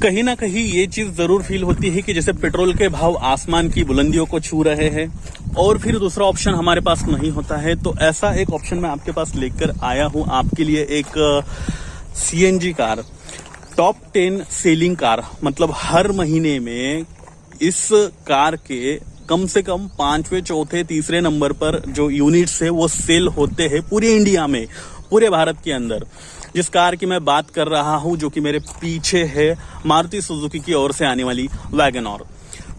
कहीं ना कहीं ये चीज जरूर फील होती है कि जैसे पेट्रोल के भाव आसमान की बुलंदियों को छू रहे हैं और फिर दूसरा ऑप्शन हमारे पास नहीं होता है। तो ऐसा एक ऑप्शन मैं आपके पास लेकर आया हूं आपके लिए, एक CNG car, top 10 selling car. मतलब हर महीने में इस कार के कम से कम 5वें, 4थे, 3रे नंबर पर जो यूनिट्स है वो सेल होते हैं पूरे इंडिया में, पूरे भारत के अंदर। जिस कार की मैं बात कर रहा हूं जो कि मेरे पीछे है, मारुति सुजुकी की ओर से आने वाली वैगनआर।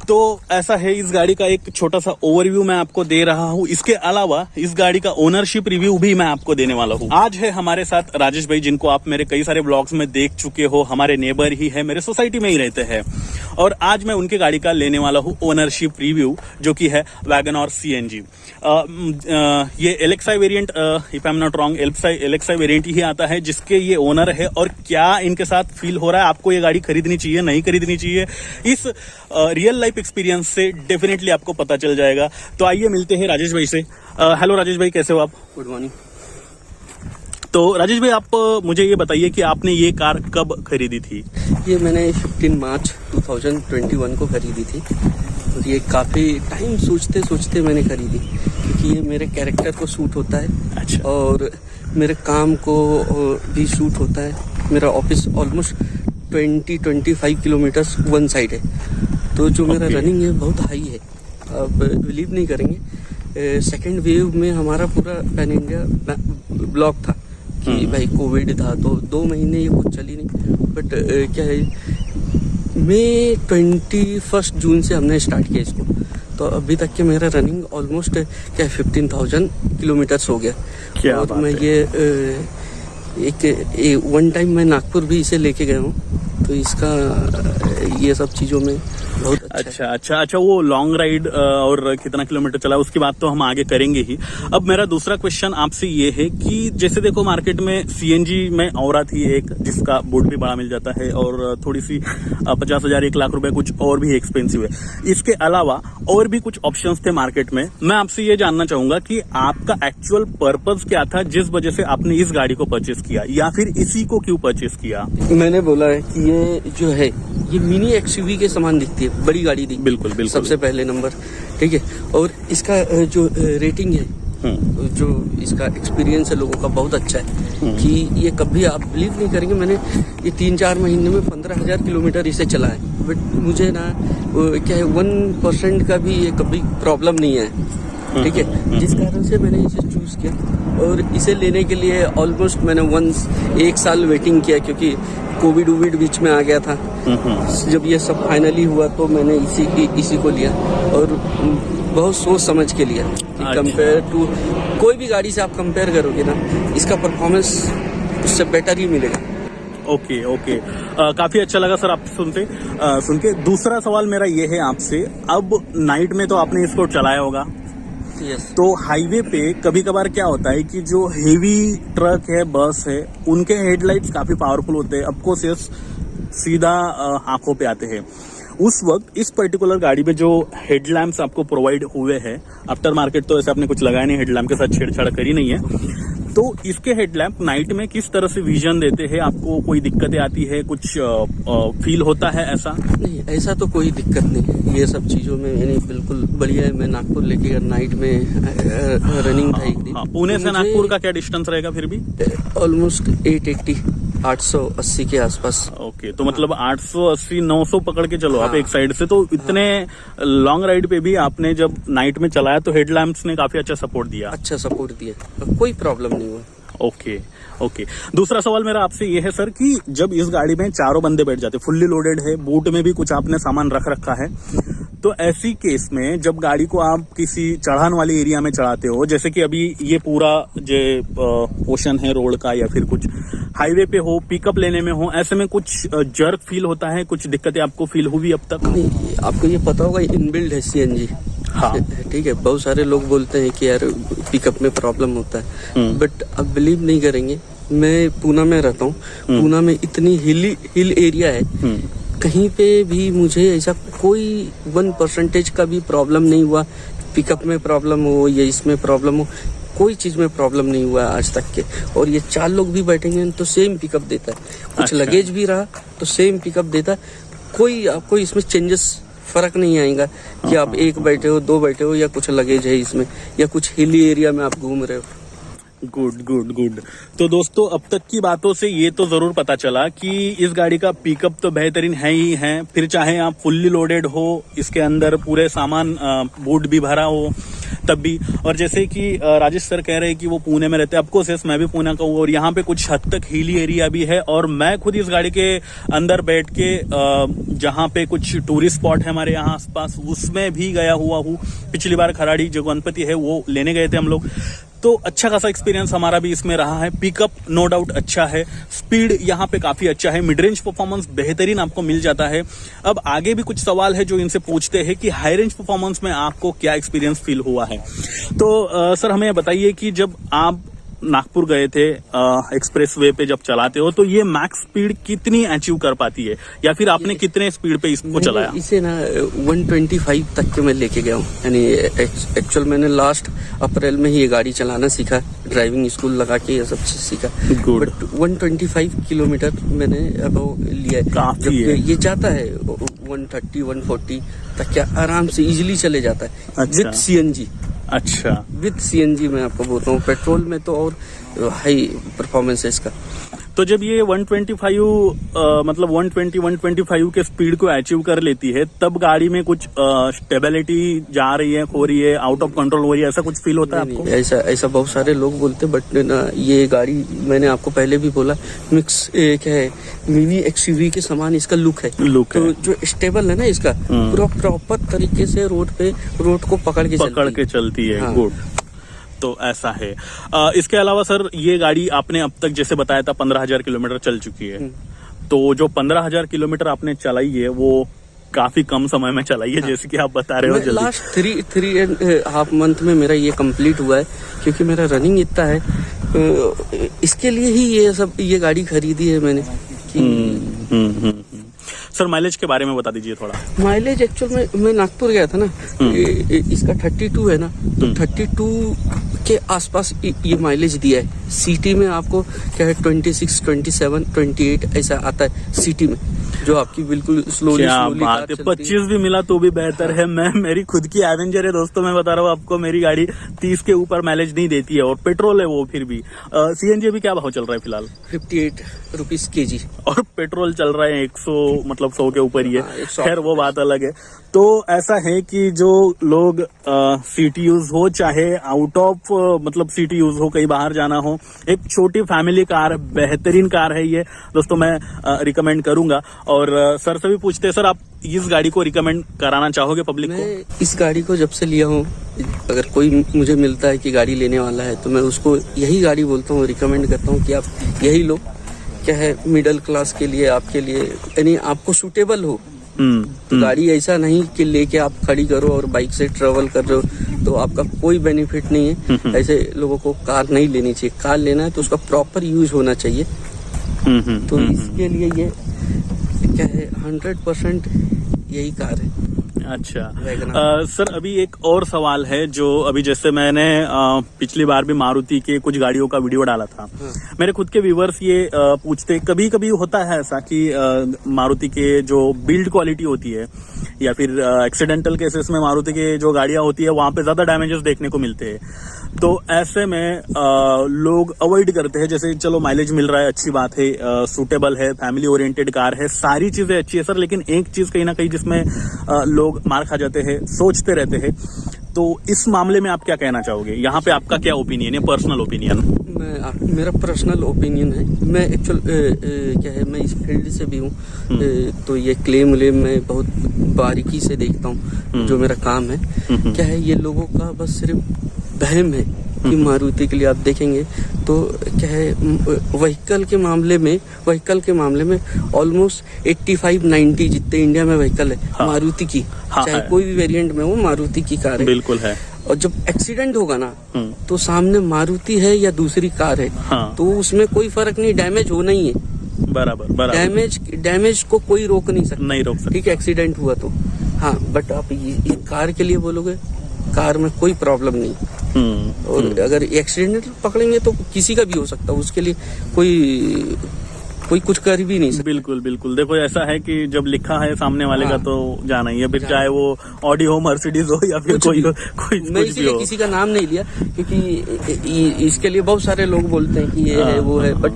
तो ऐसा है, इस गाड़ी का एक छोटा सा ओवरव्यू मैं आपको दे रहा हूं। इसके अलावा इस गाड़ी का ओनरशिप रिव्यू भी मैं आपको देने वाला हूं। आज है हमारे साथ राजेश भाई, जिनको आप मेरे कई सारे ब्लॉग्स में देख चुके हो, हमारे नेबर ही है, मेरे सोसाइटी में ही रहते हैं। और आज मैं उनकी गाड़ी का लेने वाला हूं ओनरशिप रिव्यू, जो कि है वैगनआर सीएनजी। ये Alexa variant, if I am not wrong, Alexa variant ही आता है, जिसके ये ओनर है। और क्या इनके साथ फील हो रहा है, आपको ये गाड़ी खरीदनी चाहिए, नहीं खरीदनी चाहिए, इस रियल लाइफ एक्सपीरियंस से डेफिनेटली आपको पता चल जाएगा। तो आइए मिलते हैं राजेश भाई से। हेलो राजेश भाई, कैसे हो आप? Good morning. तो राजेश भाई, आप मुझे ये बताइए कि आपने ये कार कब खरीदी थी? ये मैंने 15 मार्च 2021 को खरीदी थी। और ये काफ़ी टाइम सोचते सोचते मैंने खरीदी, क्योंकि ये मेरे कैरेक्टर को सूट होता है। अच्छा। और मेरे काम को भी सूट होता है। मेरा office almost 20-25 kilometres one side है, तो जो मेरा रनिंग है बहुत हाई है। आप बिलीव नहीं करेंगे, सेकेंड वेव में हमारा पूरा पैन इंडिया ब्लॉक था कि भाई कोविड था, तो 2 महीने ये कुछ चली नहीं। बट क्या है, मई 21 जून से हमने स्टार्ट किया इसको, तो अभी तक के मेरा रनिंग ऑलमोस्ट क्या 15,000 किलोमीटर्स हो गया। क्या और बात मैं है। ये वन टाइम मैं नागपुर भी इसे लेके गया हूँ, तो इसका ये सब चीज़ों में बहुत अच्छा, वो लॉन्ग राइड और कितना किलोमीटर चला उसकी बात तो हम आगे करेंगे ही। अब मेरा दूसरा क्वेश्चन आपसे ये है कि जैसे देखो, मार्केट में सीएनजी में औरा थी एक, जिसका बोर्ड भी बड़ा मिल जाता है और थोड़ी सी 50,000, 1 लाख रुपए कुछ और भी एक्सपेंसिव है। इसके अलावा और भी कुछ ऑप्शंस थे मार्केट में। मैं आपसे ये जानना चाहूंगा कि आपका एक्चुअल पर्पस क्या था जिस वजह से आपने इस गाड़ी को परचेस किया, या फिर इसी को क्यों परचेस किया? मैंने बोला है कि ये जो है ये मिनी एक्सयूवी के समान दिखती है, बड़ी गाड़ी दिखती है। बिल्कुल सबसे पहले नंबर, ठीक है। और इसका जो रेटिंग है, जो इसका एक्सपीरियंस है लोगों का बहुत अच्छा है। कि ये कभी आप बिलीव नहीं करेंगे, मैंने ये 3-4 महीने में 15,000 किलोमीटर इसे चला है। बट मुझे ना क्या है 1% का भी ये कभी प्रॉब्लम नहीं है, ठीक है। जिस कारण से मैंने इसे चूज किया। और इसे लेने के लिए ऑलमोस्ट मैंने 1 साल वेटिंग किया, क्योंकि कोविड बीच में आ गया था। जब ये सब फाइनली हुआ तो मैंने इसी को लिया, और बहुत सोच समझ के लिया। कंपेयर टू कोई भी गाड़ी से आप कंपेयर करोगे ना, इसका परफॉर्मेंस उससे बेटर ही मिलेगा। ओके। काफी अच्छा लगा सर आप सुन के। दूसरा सवाल मेरा ये है आपसे, अब नाइट में तो आपने इसको चलाया होगा, Yes. तो हाईवे पे कभी कभार क्या होता है कि जो हेवी ट्रक है, बस है, उनके हेडलाइट्स काफी पावरफुल होते हैं, आपको सीधा आंखों पे आते हैं। उस वक्त इस पर्टिकुलर गाड़ी में जो हेडलैम्प्स आपको प्रोवाइड हुए हैं, आफ्टर मार्केट तो ऐसे आपने कुछ लगाया नहीं, हेडलैम्प के साथ छेड़छाड़ करी नहीं है, तो इसके हेडलैम्प नाइट में किस तरह से विजन देते हैं? आपको कोई दिक्कतें आती है, कुछ फील होता है ऐसा? नहीं, ऐसा तो कोई दिक्कत नहीं है। ये सब चीजों में यानी बिल्कुल बढ़िया है। मैं नागपुर लेके नाइट में रनिंग था एक दिन। पुणे से नागपुर का क्या डिस्टेंस रहेगा फिर भी? ऑलमोस्ट 880 के आसपास। ओके, तो मतलब 880, 900 पकड़ के चलो आप एक साइड से। तो इतने लॉन्ग राइड पे भी आपने जब नाइट में चलाया तो हेडलैम्प्स ने काफी अच्छा सपोर्ट दिया? अच्छा सपोर्ट दिया, कोई प्रॉब्लम नहीं हुआ। ओके। दूसरा सवाल मेरा आपसे ये है सर कि जब इस गाड़ी में 4 बंदे बैठ जाते, फुल्ली लोडेड है, बूट में भी कुछ आपने सामान रख रखा है, तो ऐसी केस में जब गाड़ी को आप किसी चढ़ान वाले एरिया में चढ़ाते हो, जैसे कि अभी ये पूरा जो पोर्शन है रोड का, या फिर कुछ हाईवे पे हो, पिकअप लेने में हो, ऐसे में कुछ जर्क फील होता है, कुछ दिक्कतें आपको फील हुई अब तक? नहीं, आपको ये पता होगा इनबिल्ड है सीएनजी। हाँ, ठीक है। बहुत सारे लोग बोलते हैं कि यार पिकअप में प्रॉब्लम होता है, बट आप बिलीव नहीं करेंगे, मैं पूना में रहता हूँ। पूना में इतनी हिल एरिया है, कहीं पे भी मुझे ऐसा कोई 1% का भी प्रॉब्लम नहीं हुआ। पिकअप में प्रॉब्लम हो या इसमें प्रॉब्लम हो, कोई चीज में प्रॉब्लम नहीं हुआ आज तक के। और ये 4 लोग भी बैठेंगे तो सेम पिकअप देता है। कुछ लगेज भी रहा तो सेम पिकअप देता है। कोई आपको इसमें चेंजेस फर्क नहीं आएगा कि आप एक बैठे हो, दो बैठे हो, या कुछ लगेज है इसमें, या कुछ हिली एरिया में आप घूम रहे हो। Good good good. तो दोस्तों, अब तक की बातों से ये तो जरूर पता चला कि इस गाड़ी का पिकअप तो बेहतरीन है ही है, फिर चाहे आप फुल्ली लोडेड हो, इसके अंदर पूरे सामान बूट भी भरा हो तब भी। और जैसे कि राजेश सर कह रहे हैं कि वो पुणे में रहते हैं, ऑफकोर्स यस, मैं भी पुणे का हूँ, और यहाँ पे कुछ हद तक हिली एरिया भी है। और मैं खुद इस गाड़ी के अंदर बैठ के जहाँ पे कुछ टूरिस्ट स्पॉट है हमारे यहाँ आसपास, उसमें भी गया हुआ हूँ। पिछली बार खराड़ी जो गणपति है वो लेने गए थे हम लोग, तो अच्छा खासा एक्सपीरियंस हमारा भी इसमें रहा है। पिकअप नो डाउट अच्छा है, स्पीड यहाँ पे काफी अच्छा है, मिड रेंज परफॉर्मेंस बेहतरीन आपको मिल जाता है। अब आगे भी कुछ सवाल है जो इनसे पूछते हैं कि हाई रेंज परफॉर्मेंस में आपको क्या एक्सपीरियंस फील हुआ है। तो सर हमें बताइए कि जब आप नागपुर गए थे एक्सप्रेस वे पे जब चलाते हो तो ये मैक्स स्पीड कितनी अचीव कर पाती है, या फिर आपने कितने स्पीड पे इसको चलाया? इसे ना 125 तक के मैं लेके गया हूँ। यानी एक्चुअल मैंने लास्ट अप्रैल में ही ये गाड़ी चलाना सीखा, ड्राइविंग स्कूल लगा के ये सब चीज सीखा। बट 125 किलोमीटर मैंने अब लिया है। काफी है। ये जाता है 130 140 तक क्या आराम से इजिली चले जाता है। अच्छा। With CNG. अच्छा, विद सीएनजी मैं आपको बोलता हूँ, पेट्रोल में तो और हाई परफॉर्मेंस है इसका। तो जब ये 125 मतलब 125 के स्पीड को अचीव कर लेती है, तब गाड़ी में कुछ स्टेबिलिटी जा रही है, खो रही है, आउट ऑफ कंट्रोल हो रही है, ऐसा कुछ फील होता है आपको? ऐसा बहुत सारे लोग बोलते, बट ना ये गाड़ी मैंने आपको पहले भी बोला, मिक्स क्या है, मिनी एक्सयूवी के समान इसका लुक है। तो जो स्टेबल है ना इसका, पूरा प्रॉपर तरीके से रोड को पकड़ के चलती है। हाँ। गुड। तो ऐसा है। इसके अलावा सर, ये गाड़ी आपने अब तक जैसे बताया था 15,000 किलोमीटर चल चुकी है, तो जो 15,000 किलोमीटर आपने चलाई है वो काफी कम समय में चलाई है। हाँ। जैसे कि आप बता रहे हो जल्दी। लास्ट 3.5 मंथ में मेरा ये कंप्लीट हुआ है, क्योंकि मेरा रनिंग इतना है। इसके लिए ही ये गाड़ी खरीदी है मैंने कि सर माइलेज के बारे में बता दीजिए थोड़ा। माइलेज एक्चुअल में मैं नागपुर गया था ना, इसका 32 है ना, तो 32 के आसपास ये माइलेज दिया है। सिटी में आपको क्या है 26, 27, 28 ऐसा आता है सिटी में, जो आपकी बिल्कुल स्लोली बात है। 25 भी मिला तो भी बेहतर है। मेरी खुद की एवेंजर है दोस्तों, मैं बता रहा हूँ आपको, मेरी गाड़ी 30 के ऊपर माइलेज नहीं देती है, और पेट्रोल है वो फिर भी। सीएनजी भी क्या भाव चल रहा है फिलहाल? 58 रुपीज kg, और पेट्रोल चल रहा है 100, मतलब 100 के ऊपर ही है। खैर वो बात अलग है। तो ऐसा है कि जो लोग सिटी यूज हो चाहे आउट ऑफ मतलब सिटी यूज हो, कहीं बाहर जाना हो, एक छोटी फैमिली कार, बेहतरीन कार है ये दोस्तों, मैं रिकमेंड करूंगा। और सर से भी पूछते हैं, सर आप इस गाड़ी को रिकमेंड कराना चाहोगे पब्लिक को? मैं इस गाड़ी को जब से लिया हूँ, अगर कोई मुझे मिलता है कि गाड़ी लेने वाला है, तो मैं उसको यही गाड़ी बोलता हूँ, रिकमेंड करता हूँ कि आप यही लो। क्या है, मिडिल क्लास के लिए, आपके लिए, यानी आपको सूटेबल हो। तो गाड़ी ऐसा नहीं कि लेके आप खड़ी करो और बाइक से ट्रेवल कर रहे हो तो आपका कोई बेनिफिट नहीं है। ऐसे लोगों को कार नहीं लेनी चाहिए। कार लेना है तो उसका प्रॉपर यूज होना चाहिए। तो इसके लिए ये क्या है, 100% यही कार है। अच्छा सर, अभी एक और सवाल है जो अभी जैसे मैंने पिछली बार भी मारुति के कुछ गाड़ियों का वीडियो डाला था। हाँ। मेरे खुद के व्यूवर्स ये पूछते, कभी कभी होता है ऐसा कि मारुति के जो बिल्ड क्वालिटी होती है या फिर एक्सीडेंटल केसेस में मारुति के जो गाड़ियां होती है वहां पे ज्यादा डैमेजेस देखने को मिलते हैं। तो ऐसे में लोग अवॉइड करते हैं। जैसे चलो माइलेज मिल रहा है, अच्छी बात है, सूटेबल है, फैमिली ओरिएंटेड कार है, सारी चीजें अच्छी है सर, लेकिन एक चीज कहीं ना कहीं जिसमें लोग मार खा जाते हैं, सोचते रहते हैं। तो इस मामले में आप क्या कहना चाहोगे? यहाँ पे आपका क्या ओपिनियन है, पर्सनल ओपिनियन? मेरा पर्सनल ओपिनियन है, मैं एक्चुअल क्या है, मैं इस फील्ड से भी हूँ, तो ये क्लेम मैं बहुत बारीकी से देखता हूँ। जो मेरा काम है, क्या है, ये लोगों का बस सिर्फ वहम है कि मारुति के लिए आप देखेंगे तो क्या है, व्हीकल के मामले में ऑलमोस्ट 85-90 जितने इंडिया में व्हीकल है, हाँ, मारुति की, हाँ, चाहे कोई भी वेरिएंट में वो मारुति की कार है। बिल्कुल है। और जब एक्सीडेंट होगा ना, तो सामने मारुति है या दूसरी कार है, हाँ, तो उसमें कोई फर्क नहीं, डैमेज होना ही है। बराबर। डैमेज को कोई रोक नहीं सकता, ठीक है, एक्सीडेंट हुआ तो। हाँ, बट आप ये कार के लिए बोलोगे, कार में कोई प्रॉब्लम नहीं। और अगर एक्सीडेंट पकड़ेंगे तो किसी का भी हो सकता है, उसके लिए कोई कुछ कर भी नहीं सकता। बिल्कुल बिल्कुल, देखो ऐसा है कि जब लिखा है सामने वाले का तो जाना ही है, फिर चाहे वो ऑडी हो, मर्सिडीज हो या फिर कोई मैं इसीलिए किसी का नाम नहीं लिया, क्योंकि इसके लिए बहुत सारे लोग बोलते हैं कि ये है वो है, बट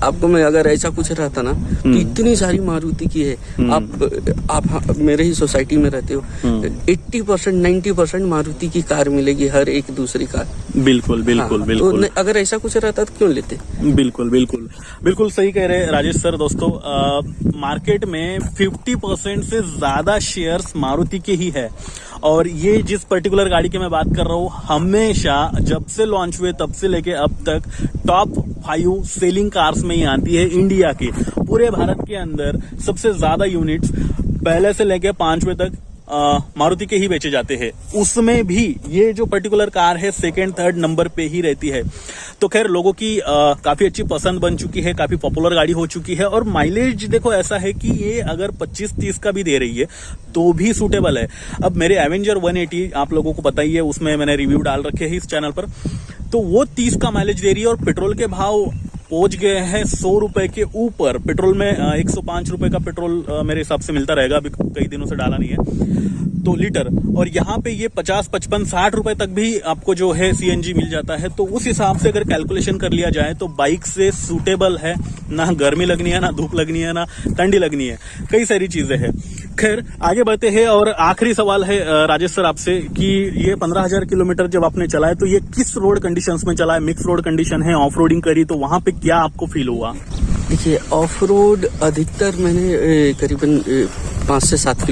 आपको मैं अगर ऐसा कुछ रहता ना तो इतनी सारी मारुति की है। आप मेरे ही सोसाइटी में रहते हो, 80% 90% मारुति की कार मिलेगी, हर एक दूसरी कार। बिल्कुल बिल्कुल बिल्कुल, तो अगर ऐसा कुछ रहता तो क्यों लेते। बिल्कुल बिल्कुल बिल्कुल सही कह रहे हैं राजेश सर। दोस्तों मार्केट में 50% से ज्यादा शेयर्स मारुति के ही है, और ये जिस पर्टिकुलर गाड़ी की मैं बात कर रहा हूँ, हमेशा जब से लॉन्च हुए तब से लेके अब तक टॉप 5 सेलिंग कार्स में ही आती है इंडिया के। पूरे भारत के अंदर सबसे ज्यादा यूनिट्स पहले से लेके 5वें तक मारुति के ही बेचे जाते हैं। उसमें भी ये जो पर्टिकुलर कार है 2nd 3rd नंबर पे ही रहती है। तो खैर लोगों की काफी अच्छी पसंद बन चुकी है, काफी पॉपुलर गाड़ी हो चुकी है, और माइलेज देखो ऐसा है कि ये अगर 25-30 का भी दे रही है तो भी सूटेबल है। अब मेरे एवेंजर 180 आप लोगों को पता ही है, उसमें मैंने रिव्यू डाल रखे हैं इस चैनल पर, तो वो 30 का माइलेज दे रही है, और पेट्रोल के भाव पहुंच गए हैं 100 रुपए के ऊपर। पेट्रोल में 105 रुपए का पेट्रोल मेरे हिसाब से मिलता रहेगा, अभी कई दिनों से डाला नहीं है तो लीटर, और यहाँ पे ये 50, 55, 60 रुपए तक भी आपको जो है सीएनजी मिल जाता है। तो उस हिसाब से अगर कैलकुलेशन कर लिया जाए तो बाइक से सूटेबल है, ना गर्मी लगनी है, ना धूप लगनी है, ना ठंडी लगनी है, कई सारी चीजें हैं। खैर आगे बढ़ते हैं, और आखिरी सवाल है राजेश सर आपसे कि ये 15,000 किलोमीटर जब आपने चलाया तो ये किस रोड कंडीशंस में चला है? मिक्स रोड कंडीशन है, ऑफ रोडिंग करी, तो वहां पे क्या आपको फील हुआ? देखिए ऑफ रोड अधिकतर मैंने करीबन 5 से 7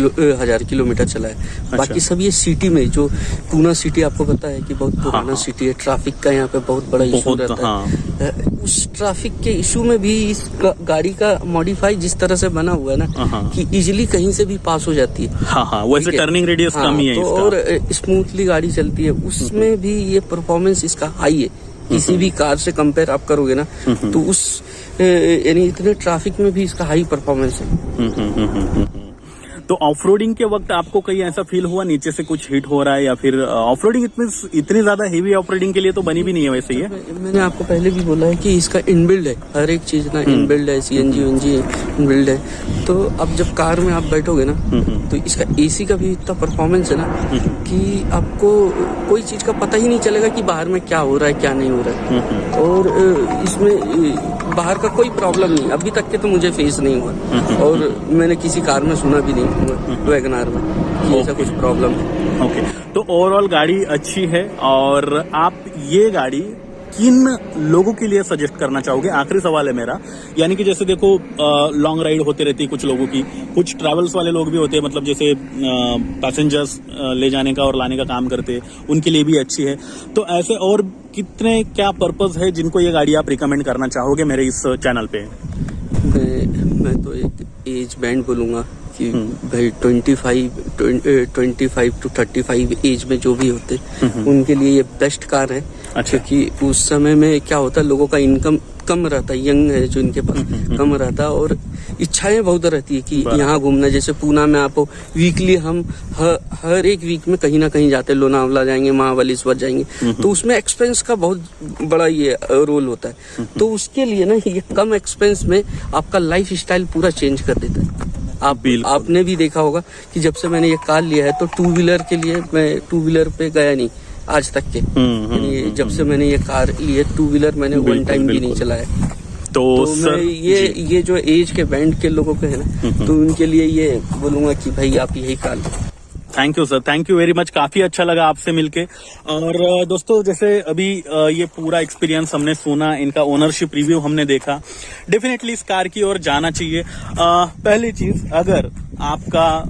हजार किलोमीटर चला है। अच्छा। बाकी सब ये सिटी में, जो पूना सिटी आपको पता है कि बहुत पुराना सिटी है, ट्रैफिक का यहाँ पे बहुत बड़ा इशू रहता है। उस ट्रैफिक के इशू में भी इस गाड़ी का मॉडिफाई जिस तरह से बना हुआ है ना कि इजिली कहीं से भी पास हो जाती है। वैसे टर्निंग रेडियस कम ही है इसका, और स्मूथली गाड़ी चलती है। उसमें भी ये परफॉर्मेंस इसका हाई है, किसी भी कार से कंपेयर आप करोगे ना तो उस यानी इतने ट्रैफिक में भी इसका हाई परफॉर्मेंस है। तो ऑफरोडिंग के वक्त आपको कहीं ऐसा फील हुआ नीचे से कुछ हिट हो रहा है, या फिर ऑफरोडिंग इतनी ज्यादा हेवी ऑफरोडिंग के लिए तो बनी भी नहीं है वैसे ही है? मैंने आपको पहले भी बोला है कि इसका इनबिल्ड है, हर एक चीज ना इनबिल्ड है, सीएनजी वीएनजी इनबिल्ड है। तो अब जब कार में आप बैठोगे ना तो इसका एसी का भी इतना परफॉर्मेंस है ना कि आपको कोई चीज का पता ही नहीं चलेगा कि बाहर में क्या हो रहा है क्या नहीं हो रहा है। और इसमें बाहर का कोई प्रॉब्लम नहीं, अभी तक के तो मुझे फेस नहीं हुआ, और मैंने किसी कार में सुना भी नहीं वैगनआर में ऐसा कुछ प्रॉब्लम है। ओके, तो ओवरऑल गाड़ी अच्छी है, और आप ये गाड़ी किन लोगों के लिए सजेस्ट करना चाहोगे? आखिरी सवाल है मेरा, यानी कि जैसे देखो लॉन्ग राइड होते रहती है कुछ लोगों की, कुछ ट्रैवल्स वाले लोग भी होते हैं, मतलब जैसे पैसेंजर्स ले जाने का और लाने का काम करते हैं, उनके लिए भी अच्छी है। तो ऐसे और कितने क्या पर्पस है जिनको ये गाड़ी आप रिकमेंड करना चाहोगे मेरे इस चैनल पे? मैं तो एक एज बैंड बोलूंगा कि भाई 25 to 35 एज में जो भी होते उनके लिए ये बेस्ट कार है। अच्छा। क्योंकि उस समय में क्या होता है, लोगों का इनकम कम रहता है, यंग है जो इनके पास कम रहता है, और इच्छाएं बहुत रहती है कि यहाँ घूमना। जैसे पूना में आप वीकली हम हर एक वीक में कहीं ना कहीं जाते हैं, लोनावला जाएंगे, महाबलेश्वर जाएंगे, तो उसमें एक्सपेंस का बहुत बड़ा ये रोल होता है। तो उसके लिए ना ये कम एक्सपेंस में आपका लाइफ स्टाइल पूरा चेंज कर देता है। आपने भी देखा होगा कि जब से मैंने ये कार लिया है तो 2 व्हीलर के लिए मैं 2 व्हीलर पे गया नहीं आज तक के। जब से मैंने ये कार ली है 2 व्हीलर मैंने वन टाइम भी नहीं चलाया। तो मैं ये जो एज के बैंड के लोगों के है ना, तो उनके लिए ये बोलूंगा कि भाई आप यही car low. Thank you sir, thank you very much, काफी अच्छा लगा आपसे मिलके। और दोस्तों जैसे अभी ये पूरा एक्सपीरियंस हमने सुना, इनका ओनरशिप रिव्यू हमने देखा, डेफिनेटली इस कार की ओर जाना चाहिए। पहली चीज, अगर आपका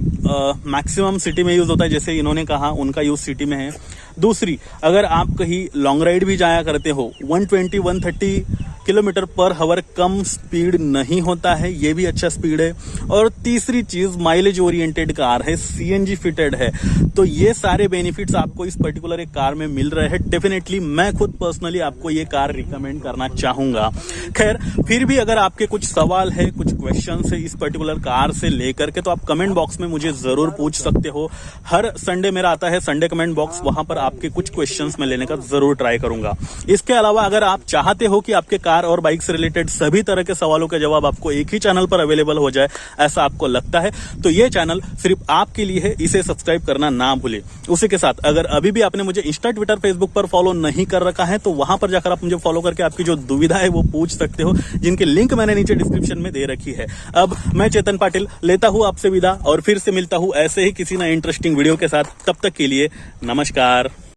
मैक्सिमम सिटी में यूज होता है, जैसे इन्होंने कहा उनका यूज सिटी में है। दूसरी, अगर आप कहीं लॉन्ग राइड भी जाया करते हो, 120-130 किलोमीटर पर आवर कम स्पीड नहीं होता है, ये भी अच्छा स्पीड है। और तीसरी चीज, माइलेज ओरिएंटेड कार है, सीएनजी फिटेड है, तो ये सारे बेनिफिट्स आपको इस पर्टिकुलर एक कार में मिल रहे हैं। डेफिनेटली मैं खुद पर्सनली आपको ये कार रिकमेंड करना चाहूंगा। खैर फिर भी अगर आपके कुछ सवाल है, कुछ क्वेश्चन है इस पर्टिकुलर कार से लेकर के, तो आप कमेंट बॉक्स में मुझे जरूर पूछ सकते हो। हर संडे मेरा आता है संडे कमेंट बॉक्स, वहां पर आपके कुछ क्वेश्चंस मैं लेने का जरूर ट्राई करूंगा। इसके अलावा अगर आप चाहते हो कि आपके कार कार और बाइक से रिलेटेड सभी तरह के सवालों के जवाब आपको एक ही चैनल पर अवेलेबल हो जाए, ऐसा आपको लगता है तो ये चैनल सिर्फ आपके लिए है, इसे सब्सक्राइब करना ना भूले। उसी के साथ अगर अभी भी आपने मुझे इंस्टा, ट्विटर, फेसबुक पर फॉलो नहीं कर रखा है तो वहां पर जाकर आप मुझे फॉलो करके आपकी जो दुविधा है वो पूछ सकते हो, जिनके लिंक मैंने नीचे डिस्क्रिप्शन में दे रखी है। अब मैं चेतन पाटिल लेता हूं आपसे विदा और फिर से मिलता हूं ऐसे ही किसी ना इंटरेस्टिंग वीडियो के साथ। तब तक के लिए नमस्कार।